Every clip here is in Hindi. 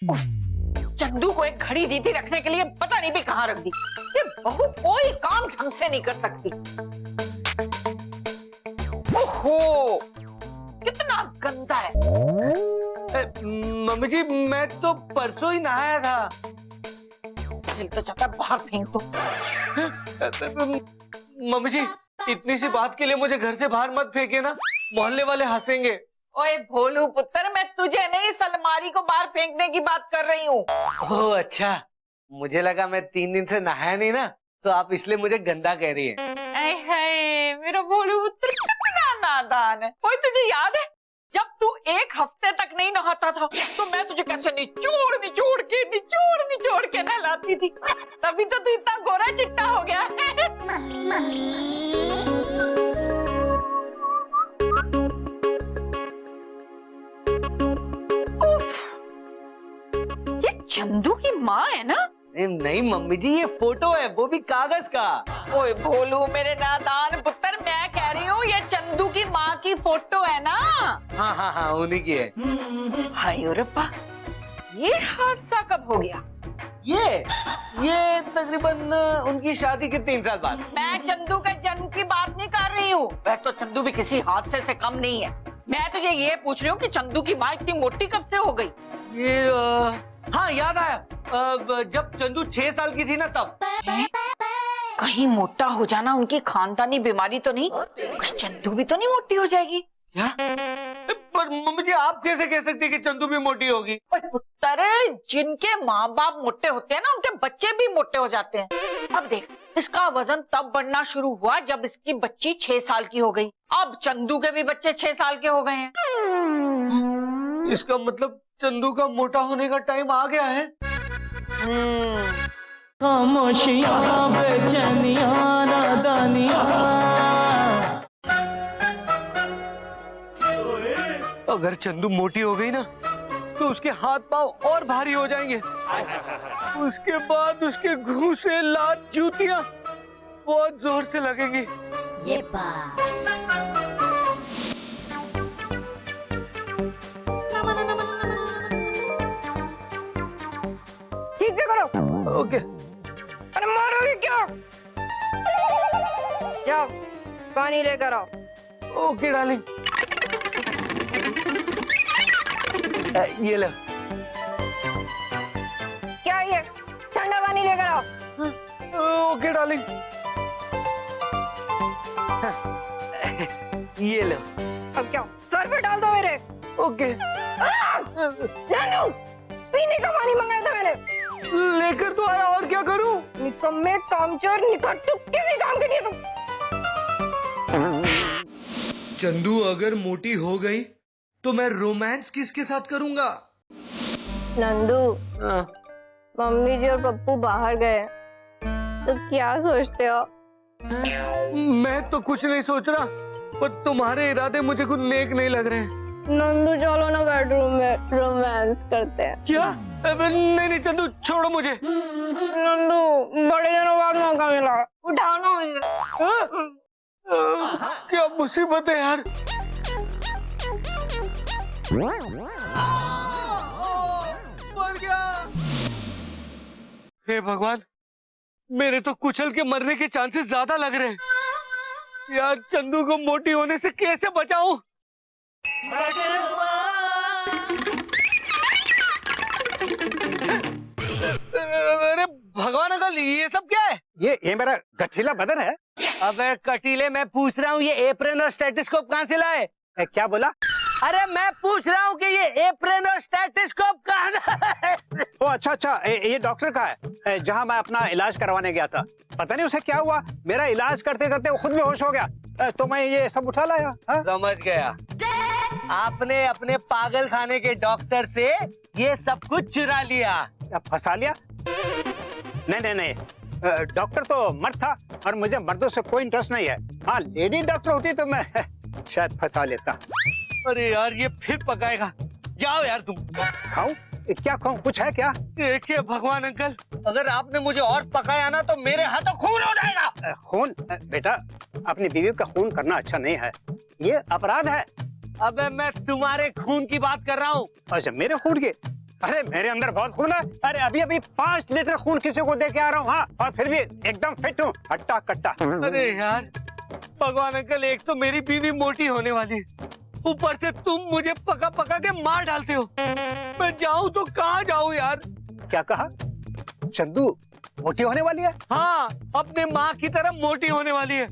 उफ, चंदू को एक घड़ी दी थी रखने के लिए, पता नहीं भी कहाँ रख दी। ये बहू कोई काम ढंग से नहीं कर सकती। ओहो, कितना गंदा है। मम्मी जी मैं तो परसों ही नहाया था। दिल तो चाहता है बाहर फेंक दो। मम्मी जी इतनी सी बात के लिए मुझे घर से बाहर मत फेंके ना, मोहल्ले वाले हंसेंगे। ओए भोलू पुत्र, मैं तुझे नहीं इस अलमारी को बाहर फेंकने की बात कर रही हूँ। ओह अच्छा, मुझे लगा मैं 3 दिन से नहाया नहीं ना, तो आप इसलिए मुझे गंदा कह रही हैं। मेरा भोलू पुत्र कितना नादान है। ओए तुझे याद है जब तू 1 हफ्ते तक नहीं नहाता था तो मैं तुझे कैसे निचोड़ के नहलाती थी, तभी तो तू इतना गोरा चिट्टा हो गया है। उफ, ये चंदू की माँ है ना? नहीं मम्मी जी ये फोटो है, वो भी कागज का। ओए भोलू मेरे नादान पुत्र, मैं कह रही हूँ ये चंदू की माँ की फोटो है ना? हाँ उन्हीं की है। हाय रब्बा, ये हादसा कब हो गया? ये तकरीबन उनकी शादी के 3 साल बाद। मैं चंदू के जन्म की बात नहीं कर रही हूँ। वैसे तो चंदू भी किसी हादसे से कम नहीं है। मैं तुझे ये पूछ रही हूँ कि चंदू की माँ इतनी मोटी कब से हो गई? हाँ याद आया, जब चंदू 6 साल की थी ना तब। कहीं मोटा हो जाना उनकी खानदानी बीमारी तो नहीं? कहीं चंदू भी तो नहीं मोटी हो जाएगी? क्या? पर मम्मी जी आप कैसे कह सकती कि चंदू भी मोटी होगी? पुत्र, जिनके माँ बाप मोटे होते हैं ना उनके बच्चे भी मोटे हो जाते हैं। अब देख, इसका वजन तब बढ़ना शुरू हुआ जब इसकी बच्ची 6 साल की हो गई। अब चंदू के भी बच्चे 6 साल के हो गए हैं। इसका मतलब चंदू का मोटा होने का टाइम आ गया है। खामोशियां बेचैनियां नादानियां। अगर चंदू मोटी हो गई ना तो उसके हाथ पांव और भारी हो जाएंगे। उसके बाद उसके घूंसे लात जूतियां बहुत जोर से लगेंगी। ये बात ठीक से करो। ओके। अरे मारोगे क्या? जाओ पानी लेकर आओ। Okay darling. ये लो। क्या ये ठंडा पानी लेकर आओ। Okay darling. ये लो। अब क्या सर पे डाल दो मेरे? ओके। जानू, पीने का पानी मंगाया था मैंने। लेकर तो आया, और क्या करूं? निकम्मे कामचोर, निकट्टू, किसी काम के नहीं तुम। चंदू अगर मोटी हो गई तो मैं रोमांस किसके साथ करूंगा? नंदू, मम्मी जी और पप्पू बाहर गए तो क्या सोचते हो? मैं तो कुछ नहीं सोच रहा, पर तुम्हारे इरादे मुझे कुछ नेक नहीं लग रहे। नंदू चलो ना बेडरूम में रोमांस करते हैं। क्या? नहीं चंदू छोड़ो मुझे। नंदू बड़े दिनों बाद मौका मिला, उठाओ ना मुझे। क्या मुसीबत है यार। मर गया। हे भगवान, मेरे तो कुचल के मरने के चांसेस ज्यादा लग रहे हैं। यार चंदू को मोटी होने से कैसे बचाऊं? अरे भगवान अंकल, ये सब क्या है? ये मेरा गठीला बदन है। अबे कटीले, मैं पूछ रहा हूँ ये एप्रन और स्टेथोस्कोप कहाँ से लाए? क्या बोला? अरे मैं पूछ रहा हूँ कि ये एप्रन और स्टेथोस्कोप कहाँ से? ओ अच्छा, ये डॉक्टर का है जहाँ मैं अपना इलाज करवाने गया था। पता नहीं उसे क्या हुआ, मेरा इलाज करते करते वो खुद बेहोश हो गया, तो मैं ये सब उठा लाया। समझ गया, आपने अपने पागल खाने के डॉक्टर से ये सब कुछ चुरा लिया। फंसा लिया? नहीं, डॉक्टर तो मर्द था और मुझे मर्दों से कोई इंटरेस्ट नहीं है। हाँ, लेडी डॉक्टर होती तो मैं शायद फंसा लेता। अरे यार ये फिर पकाएगा। जाओ यार तुम। खाऊं? क्या खाऊं? कुछ है क्या? देखिए भगवान अंकल, अगर आपने मुझे और पकाया ना तो मेरे हाथों खून हो जाएगा। खून? बेटा, अपनी बीवी का खून करना अच्छा नहीं है, ये अपराध है। अबे मैं तुम्हारे खून की बात कर रहा हूँ। अच्छा, मेरे खून की? अरे मेरे अंदर बहुत खून है। अरे अभी अभी 5 लीटर खून किसी को दे के आ रहा हूँ। हाँ, और फिर भी एकदम फिट हूँ, हट्टा कट्टा। अरे यार भगवान अंकल, एक तो मेरी बीवी मोटी होने वाली है, ऊपर से तुम मुझे पका पका के मार डालते हो। मैं जाऊं तो कहाँ जाऊं यार? क्या कहा? चंदू मोटी होने वाली है? हाँ, अपने माँ की तरह मोटी होने वाली है।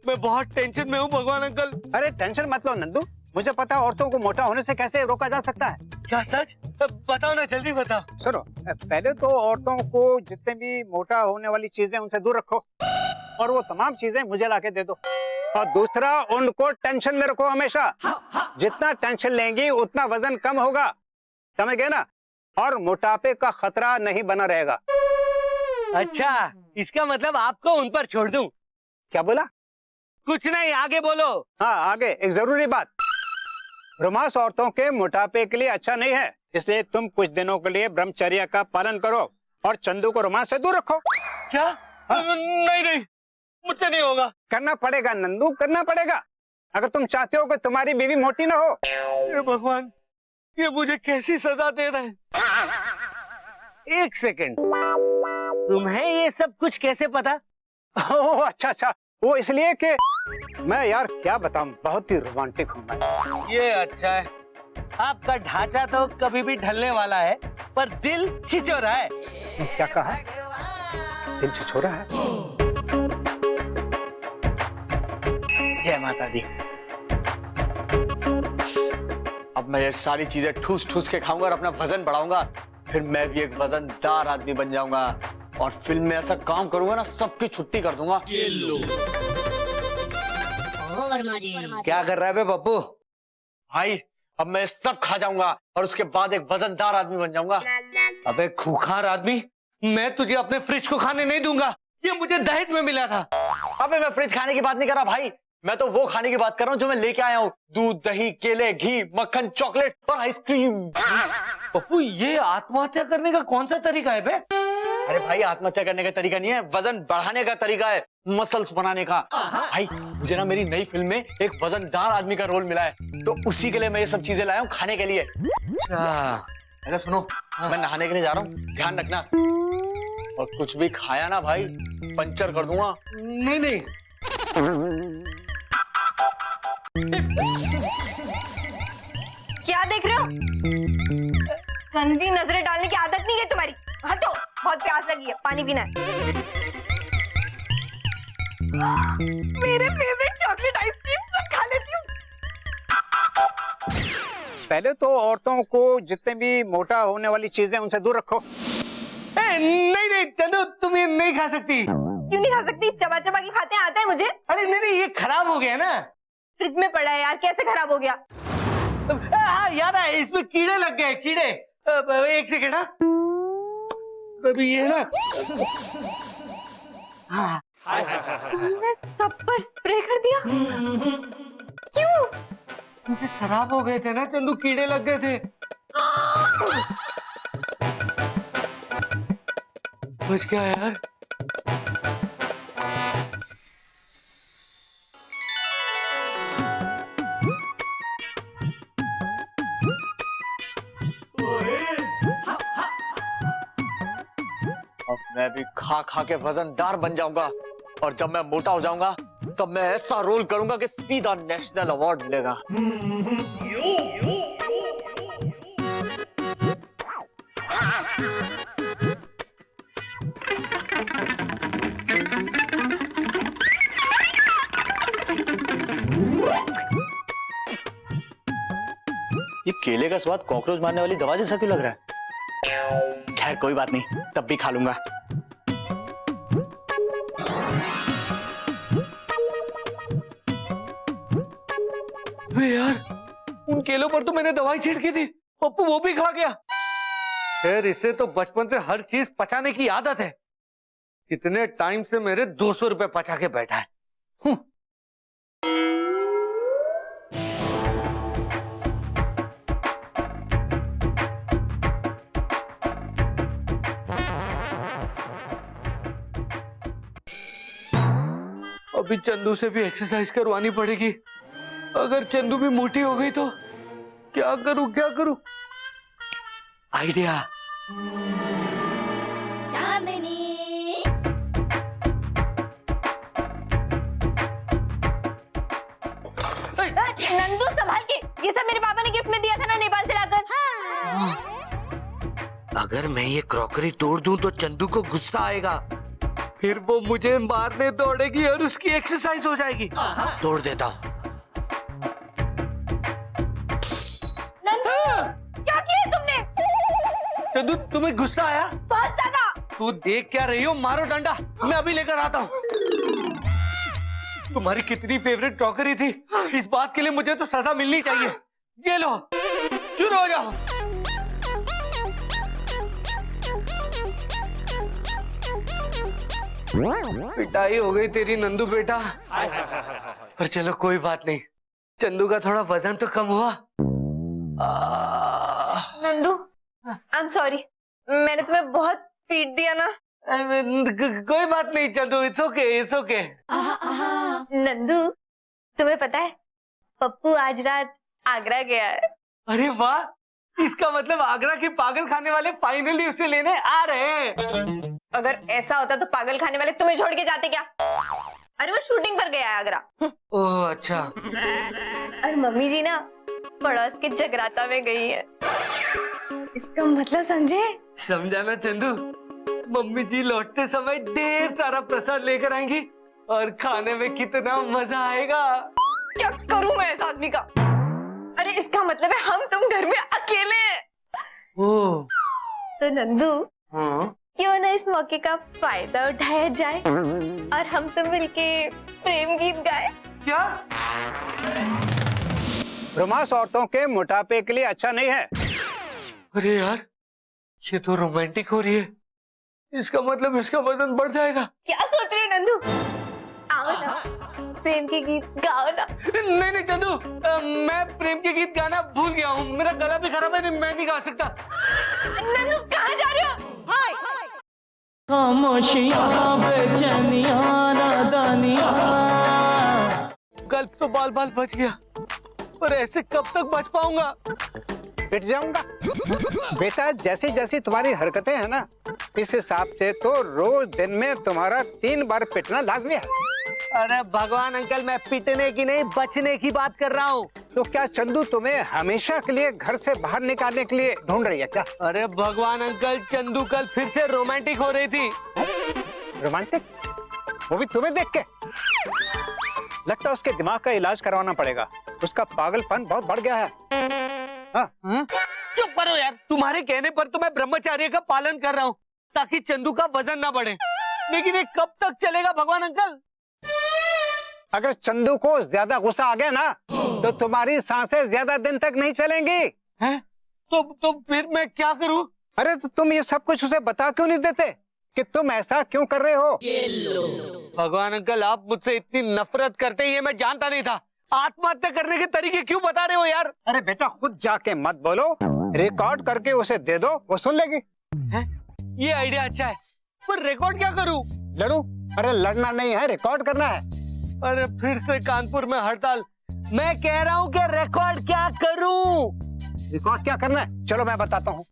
मैं बहुत टेंशन में हूँ भगवान अंकल। अरे टेंशन मत लो नंदू, मुझे पता है औरतों को मोटा होने से कैसे रोका जा सकता है। क्या सच? बताओ ना, जल्दी बताओ। सुनो, पहले तो औरतों को जितने भी मोटा होने वाली चीजें उनसे दूर रखो और वो तमाम चीजें मुझे लाके दे दो। और दूसरा, उनको टेंशन में रखो हमेशा। जितना टेंशन लेंगी उतना वजन कम होगा, समझ गए ना? और मोटापे का खतरा नहीं बना रहेगा। अच्छा, इसका मतलब आपको उन पर छोड़ दूं? क्या बोला? कुछ नहीं, आगे बोलो। हाँ, आगे एक जरूरी बात। रोमांस औरतों के मोटापे के लिए अच्छा नहीं है, इसलिए तुम कुछ दिनों के लिए ब्रह्मचर्य का पालन करो और चंदू को रोमांस से दूर रखो। क्या? नहीं नहीं, मुझसे नहीं होगा। करना पड़ेगा नंदू, करना पड़ेगा, अगर तुम चाहते हो कि तुम्हारी बीवी मोटी ना हो। हे भगवान, ये मुझे कैसी सजा दे रहा है? एक सेकंड, तुम्हें ये सब कुछ कैसे पता? ओह अच्छा अच्छा, वो इसलिए कि मैं यार क्या बताऊं, बहुत ही रोमांटिक हूँ मैं। ये अच्छा है, आपका ढांचा तो कभी भी ढलने वाला है, पर दिल छिछोरा है। क्या कहा? दिल छिछोरा है? जय माता दी। अब मैं ये सारी चीजें ठूस ठूस के खाऊंगा और अपना वजन बढ़ाऊंगा, फिर मैं भी एक वजनदार आदमी बन जाऊंगा और फिल्म में ऐसा काम करूंगा ना, सबकी छुट्टी कर दूंगा। क्या कर रहा है बे पप्पू? भाई अब मैं सब खा जाऊंगा और उसके बाद एक वजनदार आदमी बन जाऊंगा। अबे खूंखार आदमी, मैं तुझे अपने फ्रिज को खाने नहीं दूंगा, ये मुझे दहेज में मिला था। अबे मैं फ्रिज खाने की बात नहीं कर रहा भाई, मैं तो वो खाने की बात कर रहा हूँ जो मैं लेके आया हूँ। दूध, दही, केले, घी, मक्खन, चॉकलेट और आइसक्रीम। पप्पू, ये आत्महत्या करने का कौन सा तरीका है बे? अरे भाई आत्महत्या करने का तरीका नहीं है, वजन बढ़ाने का तरीका है, मसल्स बनाने का। भाई मुझे ना मेरी नई फिल्म में एक वजनदार आदमी का रोल मिला है, तो उसी के लिए मैं ये सब चीजें लाया हूँ खाने के लिए। अरे सुनो, मैं नहाने के लिए जा रहा हूँ, ध्यान रखना, और कुछ भी खाया ना भाई पंचर कर दूंगा। नहीं नहीं। क्या देख रहे हो? गंदी नजरें डालने की आदत नहीं है तुम्हारी। हटो, बहुत प्यास लगी है, पानी पीना है। मेरे फेवरेट चॉकलेट आइसक्रीम सब खा लेती हूँ। पहले तो औरतों को जितने भी मोटा होने वाली चीजें उनसे दूर रखो। नहीं नहीं चंदू, तुम ये नहीं खा सकती। क्यों नहीं खा सकती? चबा चबा के खाते आता है मुझे। अरे नहीं नहीं, ये खराब हो गया ना। फ्रिज में पड़ा है यार, कैसे खराब हो गया? हाँ याद है, इसमें कीड़े लग गए, कीड़े। एक सेकेंड, हाँ अभी ये ना। हाँ तुमने सब पर स्प्रे कर दिया? क्यों? खराब हो गए थे ना चंदू, कीड़े लग गए थे। बच गया यार। अब मैं भी खा खा के वजनदार बन जाऊंगा, और जब मैं मोटा हो जाऊंगा तब मैं ऐसा रोल करूंगा कि सीधा नेशनल अवार्ड मिलेगा। ये केले का स्वाद कॉकरोच मारने वाली दवा जैसा क्यों लग रहा है? खैर कोई बात नहीं, तब भी खा लूंगा। यार, उन केलों पर तो मैंने दवाई छिड़की थी, पप्पू वो भी खा गया। खैर इसे तो बचपन से हर चीज पचाने की आदत है, कितने टाइम से मेरे 200 रुपए पचा के बैठा है। अभी चंदू से भी एक्सरसाइज करवानी पड़ेगी। अगर चंदू भी मोटी हो गई तो क्या करूं क्या करूं? आइडिया। नंदू संभाल के, ये सब मेरे पापा ने गिफ्ट में दिया था ना नेपाल से लाकर। अगर मैं ये क्रॉकरी तोड़ दूं तो चंदू को गुस्सा आएगा, फिर वो मुझे मारने दौड़ेगी और उसकी एक्सरसाइज हो जाएगी। तोड़ देता हूँ। नंदू, क्या किया तुमने? चंदू तुम्हें गुस्सा आया? बहुत ज्यादा। तू देख क्या रही हो? मारो डंडा, मैं अभी लेकर आता हूँ। तुम्हारी कितनी फेवरेट क्रॉकरी थी, इस बात के लिए मुझे तो सजा मिलनी चाहिए। ये लो, शुरू हो जाओ। पिटाई हो गई तेरी नंदू बेटा। पर चलो कोई बात नहीं, चंदू का थोड़ा वजन तो कम हुआ। नंदू, आई एम सॉरी, मैंने तुम्हें बहुत पीट दिया ना। कोई बात नहीं Chandu, it's okay, it's okay. Nandu, तुम्हें पता है पप्पू आज रात आगरा गया है। अरे वाह, इसका मतलब आगरा के पागल खाने वाले फाइनली उसे लेने आ रहे हैं। अगर ऐसा होता तो पागल खाने वाले तुम्हें छोड़ के जाते क्या? अरे वो शूटिंग पर गया है आगरा। ओह अच्छा। और मम्मी जी ना पड़ोस के जगराता में गई है। इसका मतलब समझे? समझा ना चंदू, मम्मी जी लौटते समय ढेर सारा प्रसाद लेकर आएंगी और खाने में कितना मजा आएगा। क्या करूं मैं इस आदमी का? अरे इसका मतलब है हम तुम घर में अकेले हैं। ओह तो नंदू, हाँ? क्यों ना इस मौके का फायदा उठाया जाए और हम तुम मिलके प्रेम गीत गाए? क्या? रोमांस औरतों के मोटापे के लिए अच्छा नहीं है। अरे यार, ये तो रोमांटिक हो रही है। इसका मतलब इसका वजन बढ़ जाएगा। क्या सोच रहे हो नंदू? आओ ना, प्रेम के गीत गाओ ना। नहीं नहीं चंदू, मैं प्रेम के गीत गाना भूल गया हूँ, मेरा गला भी खराब है, मैं नहीं गा सकता। नंदू कहाँ जा रहे हो? हाय। खामोशियां बेचैनियां नादानियां। कल तो बाल बाल बच गया, पर ऐसे कब तक बच पाऊंगा? पिट जाऊंगा। बेटा जैसी जैसी तुम्हारी हरकतें हैं ना, इस हिसाब से तो रोज दिन में तुम्हारा 3 बार पिटना लाजमी है। अरे भगवान अंकल, मैं पिटने की नहीं बचने की बात कर रहा हूँ। तो क्या चंदू तुम्हें हमेशा के लिए घर से बाहर निकालने के लिए ढूंढ रही है क्या? अरे भगवान अंकल, चंदू कल फिर से रोमांटिक हो रही थी। रोमांटिक? वो भी तुम्हें देख के? लगता है उसके दिमाग का इलाज करवाना पड़ेगा, उसका पागलपन बहुत बढ़ गया है। हाँ? चुप करो यार, तुम्हारे कहने पर तो मैं ब्रह्मचर्य का पालन कर रहा हूँ ताकि चंदू का वजन ना बढ़े, लेकिन ये कब तक चलेगा भगवान अंकल? अगर चंदू को ज्यादा गुस्सा आ गया ना तो तुम्हारी सांसें ज्यादा दिन तक नहीं चलेंगी। हैं? तो फिर मैं क्या करूं? अरे तो तुम ये सब कुछ उसे बता क्यों नहीं देते कि तुम ऐसा क्यों कर रहे हो? भगवान अंकल, आप मुझसे इतनी नफरत करते हैं ये मैं जानता नहीं था। आत्महत्या करने के तरीके क्यों बता रहे हो यार? अरे बेटा खुद जाके मत बोलो, रिकॉर्ड करके उसे दे दो, वो सुन लेगी। ये आइडिया अच्छा है, पर रिकॉर्ड क्या करूं? लड़ू? अरे लड़ना नहीं है, रिकॉर्ड करना है। अरे फिर से कानपुर में हड़ताल। मैं कह रहा हूँ कि रिकॉर्ड क्या करूं? रिकॉर्ड क्या करना है? चलो मैं बताता हूँ।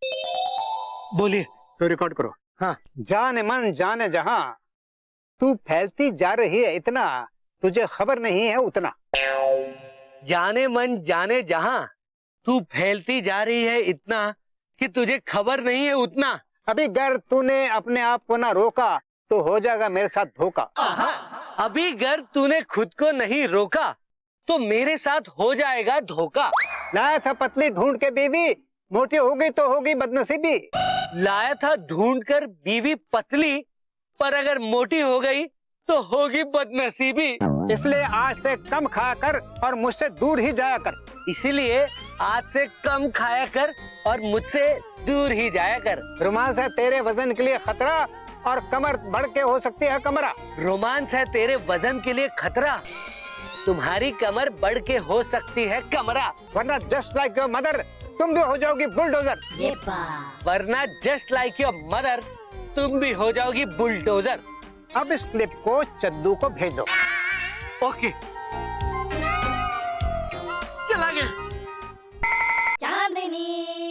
बोलिए। तो रिकॉर्ड करो। हाँ। जाने मन जाने जहां, तू फैलती जा रही है इतना, तुझे खबर नहीं है उतना। जाने मन जाने जहां, तू फैलती जा रही है इतना कि तुझे खबर नहीं है उतना। अभी अगर तूने अपने आप को ना रोका तो हो जाएगा मेरे साथ धोखा। अभी अगर तूने खुद को नहीं रोका तो मेरे साथ हो जाएगा धोखा। लाया था पतली ढूंढ के बीवी, मोटी हो गई तो होगी बदनसीबी। लाया था ढूंढ कर बीवी पतली, पर अगर मोटी हो गई तो होगी बदनसीबी। इसलिए आज से कम खाया कर और मुझसे दूर ही जाया कर। इसीलिए आज से कम खाया कर और मुझसे दूर ही जाया कर। रोमांस है तेरे वजन के लिए खतरा और कमर बढ़ के हो सकती है कमरा। रोमांस है तेरे वजन के लिए खतरा, तुम्हारी कमर बढ़ के हो सकती है कमरा। वरना जस्ट लाइक योर मदर तुम भी हो जाओगी बुलडोजर। वरना जस्ट लाइक योर मदर तुम भी हो जाओगी बुलडोजर। अब इस क्लिप को चंदू को भेज दो। ओके, चला गया।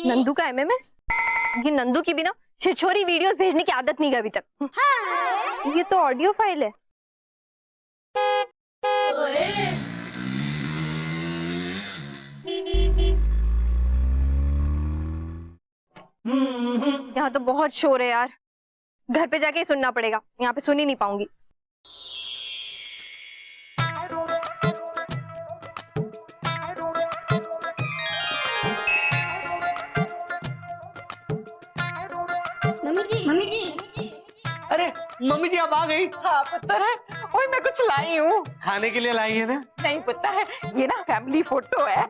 नंदू का एमएमएस? ये नंदू की भी ना छिछोरी वीडियोस भेजने की आदत नहीं है अभी तक। ये तो ऑडियो फाइल है। यहाँ तो बहुत शोर है यार, घर पे जाके ही सुनना पड़ेगा, यहाँ पे सुन ही नहीं पाऊंगी। मम्मी जी अरे मम्मी जी आप आ गई। हाँ पुत्र है, ओए मैं कुछ लाई हूँ। खाने के लिए लाई है ना? नहीं पुत्र है, ये ना फैमिली फोटो है।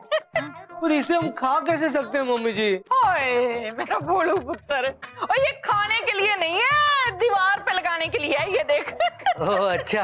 और इसे हम खा कैसे सकते हैं मम्मी जी? ओए मेरा बोलू पुत्र, और ये खाने के लिए नहीं है, दीवार पे लगाने के लिए है, ये देख। ओह अच्छा।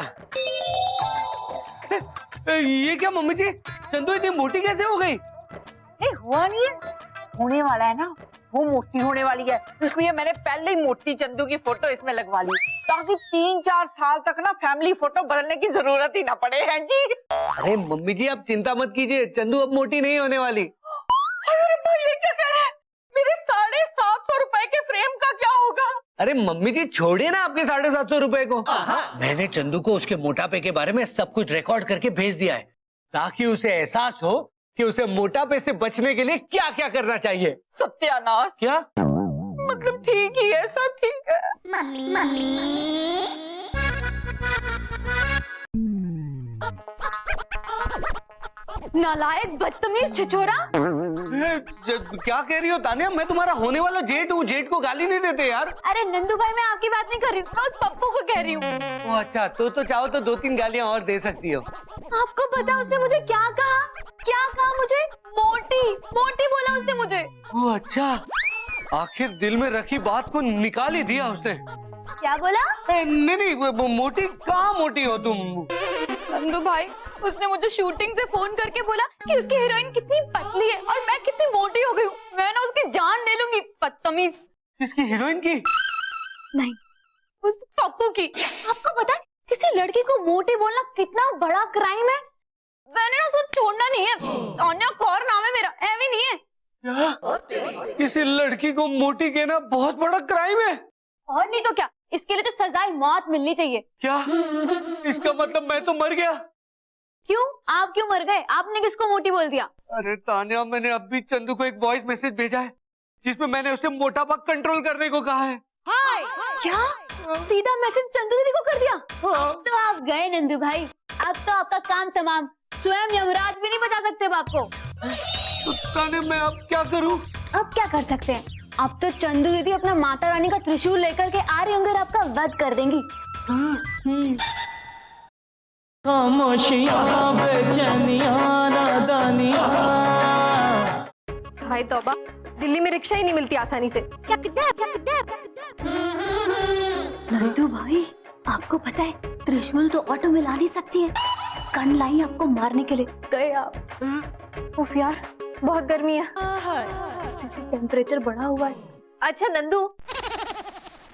ये क्या मम्मी जी, चंदू इतनी मोटी कैसे हो गई? नहीं हुआ नहीं है, होने वाला है ना, वो मोटी होने वाली है, इसलिए मैंने पहले ही मोटी चंदू की फोटो इसमें लगवा ली, ताकि 3-4 साल तक ना फैमिली फोटो बदलने की जरूरत ही ना पड़े। हैं जी? अरे मम्मी जी आप चिंता मत कीजिए, चंदू अब मोटी नहीं होने वाली। अरे भाई ये क्या कह रहे हैं? मेरे 750 रुपए के फ्रेम का क्या होगा? अरे मम्मी जी छोड़िए ना आपके 750 रुपए को। मैंने चंदू को उसके मोटापे के बारे में सब कुछ रिकॉर्ड करके भेज दिया है, ताकि उसे एहसास हो कि उसे मोटापे से बचने के लिए क्या क्या करना चाहिए। सत्यानाश। क्या मतलब ठीक ही है, सब ठीक है। नालायक, बदतमीज, छिछोरा। क्या कह रही हो तानिया? मैं तुम्हारा होने वाला जेठ हूँ, जेठ को गाली नहीं देते यार। अरे नंदू भाई मैं आपकी बात नहीं कर रही हूँ, मैं उस पप्पू को कह रही हूँ। ओ अच्छा, तो चाहो तो 2-3 गालियां और दे सकती हो। आपको पता उसने मुझे क्या कहा? क्या कहा मुझे? मोटी मोटी बोला उसने मुझे। ओ अच्छा, आखिर दिल में रखी बात को निकाल ही दिया उसने। क्या बोला? नहीं, वो मोटी कहाँ मोटी हो तुम? नंदू भाई उसने मुझे शूटिंग से फोन करके बोला कि उसकी हीरोइन कितनी पतली है और मैं कितनी मोटी हो गई हूँ, मैं ना उसकी जान ले लूंगी। बदतमीज। किसकी? हीरोइन की? नहीं, उस पप्पू की। आपको पता है किसी लड़की को मोटी बोलना कितना बड़ा क्राइम है? मैंने ना उसे छोड़ना नहीं है। तान्या कौर नाम है मेरा, एवी नहीं है। क्या? किसी लड़की को मोटी कहना बहुत बड़ा क्राइम है? और नहीं तो क्या, इसके लिए तो सजाए मौत मिलनी चाहिए। क्या? इसका मतलब मैं तो मर गया? क्यों? आप क्यों मर गए? आपने किसको मोटी बोल दिया? अरे तान्या, मैंने अभी चंदू को एक वॉइस मैसेज भेजा है जिसमें मैंने उसे मोटापा कंट्रोल करने को कहा है। क्या? सीधा मैसेज चंदू दीदी को कर दिया? तो आप गए नंदू भाई, अब तो आपका काम तमाम। स्वयं यमराज भी नहीं बचा सकते अब आपको। तो तान्या मैं अब क्या करूं? अब क्या कर सकते हैं? अब तो चंदू दीदी अपना माता रानी का त्रिशूल लेकर के आ रही होंगे और आपका वध कर देंगी। खामोशियां बेचैनियां नादानियां। भाई तौबा, दिल्ली में रिक्शा ही नहीं मिलती आसानी से। नंदू भाई आपको पता है त्रिशूल तो ऑटो में ला नहीं सकती है, गन लाई आपको मारने के लिए। गए आप। उफ यार बहुत गर्मी है, उससे से टेम्परेचर बढ़ा हुआ है। अच्छा नंदू,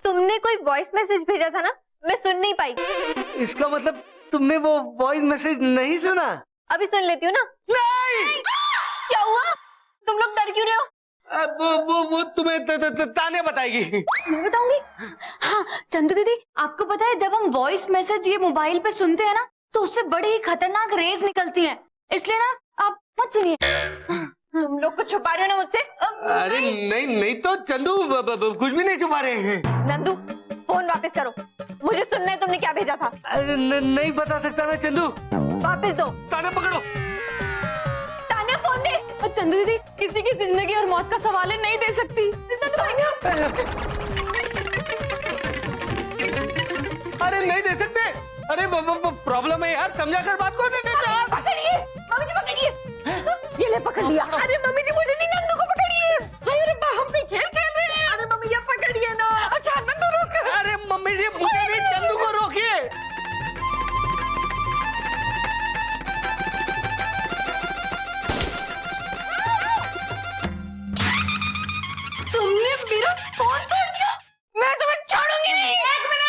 तुमने कोई वॉइस मैसेज भेजा था ना, मैं सुन नहीं पाई। इसका मतलब तुमने वो वॉइस मैसेज नहीं सुना? अभी सुन लेती हूँ ना। नहीं। क्या हुआ? तुम लोग डर क्यों रहे हो? वो तुम्हें तान्या बताएगी। मैं बताऊंगी। हाँ चंदू दीदी, आपको पता है जब हम वॉइस मैसेज ये मोबाइल पे सुनते हैं ना, तो उससे बड़ी ही खतरनाक रेज निकलती हैं, इसलिए ना आप मत सुनिए। तुम लोग कुछ छुपा रहे हो ना मुझसे? अरे नहीं तो चंदू कुछ भी नहीं छुपा रहे हैं। नंदू फोन वापस करो, मुझे सुनना है तुमने क्या भेजा था। अरे नहीं बता सकता ना चंदू। वापस दो। तान्या पकड़ो। तान्या फोन दे। और चंदू दीदी किसी की जिंदगी और मौत का सवाल है, नहीं दे सकती। अरे नहीं दे सकते। अरे प्रॉब्लम है यार, समझा कर बात को। पकड़िए मम्मी जी, पकड़िए। ये ले पकड़ लिया। अरे मम्मी जी मुझे नहीं, नंदू को पकड़िए। अरे हम भी खेल खेल रहे हैं। अरे मम्मी ये पकड़िए ना। अच्छा नंदू रुक। अरे मम्मी जी मुझे नहीं, चंदू को रोकिए। तुमने मेरा फोन तोड़ दिया, मैं तुम्हें छोड़ूंगी नहीं। एक मिनट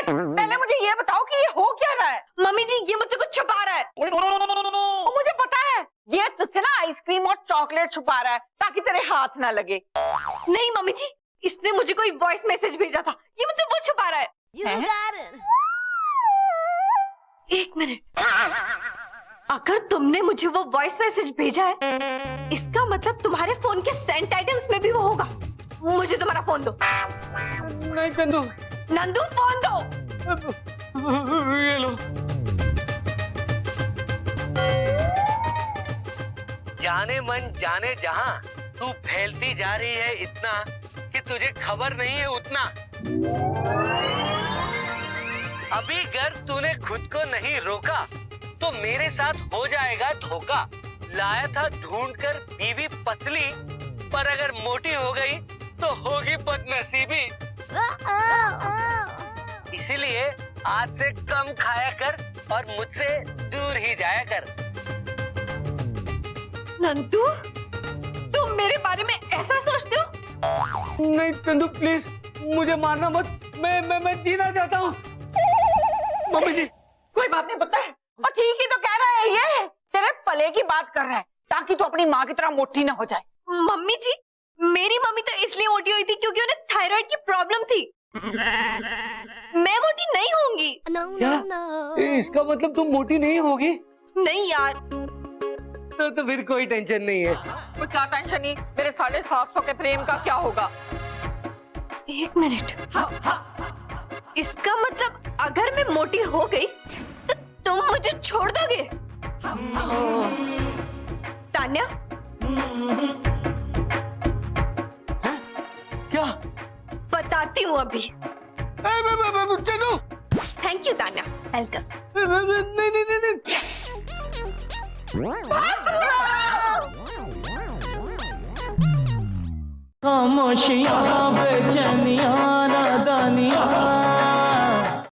पहले मुझे ये बताओ कि ये हो क्या रहा है? मम्मी जी ये मुझसे कुछ छुपा रहा है। वो मुझे पता है, ये तुझसे ना आइसक्रीम और चॉकलेट छुपा रहा है ताकि तेरे हाथ ना लगे। नहीं मम्मी जी, इसने मुझे कोई वॉइस मैसेज भेजा था, ये मुझसे वो छुपा रहा है। एक मिनट, अगर तुमने मुझे वो वॉइस मैसेज भेजा है, इसका मतलब तुम्हारे फोन के सेंट आइटम्स में भी वो होगा। मुझे तुम्हारा फोन दो। नहीं चंदू, नंदू फोन दो। ये लो। जाने मन जाने जहां, तू फैलती जा रही है इतना कि तुझे खबर नहीं है उतना। अभी अगर तूने खुद को नहीं रोका तो मेरे साथ हो जाएगा धोखा। लाया था ढूंढकर बीवी पतली, पर अगर मोटी हो गई तो होगी बदनसीबी। इसीलिए आज से कम खाया कर और मुझसे दूर ही जाया कर। नंदू, तुम मेरे बारे में ऐसा सोचते हो? नहीं चंदू प्लीज, मुझे मारना मत। मैं जीना चाहता हूँ। मम्मी जी, कोई बात नहीं पुत्र, और ठीक ही तो कह रहा है, ये तेरे पले की बात कर रहा है ताकि तू अपनी माँ की तरह मोटी ना हो जाए। मम्मी जी, मेरी मम्मी तो इसलिए मोटी हुई थी क्योंकि उन्हें थायराइड की प्रॉब्लम थी। मैं मोटी नहीं होंगी। क्या? इसका मतलब तुम मोटी नहीं होगी? नहीं यार। तो फिर कोई टेंशन नहीं है। कोई क्या टेंशन नहीं, मेरे 750 के प्रेम का क्या होगा? एक मिनट, इसका मतलब अगर मैं मोटी हो गई तो तुम मुझे छोड़ दोगे? तान्या, क्या? बताती हूँ अभी। चलो। Thank you Tanya, welcome. नहीं। खामोशियाँ बेचैनियाँ नादानियाँ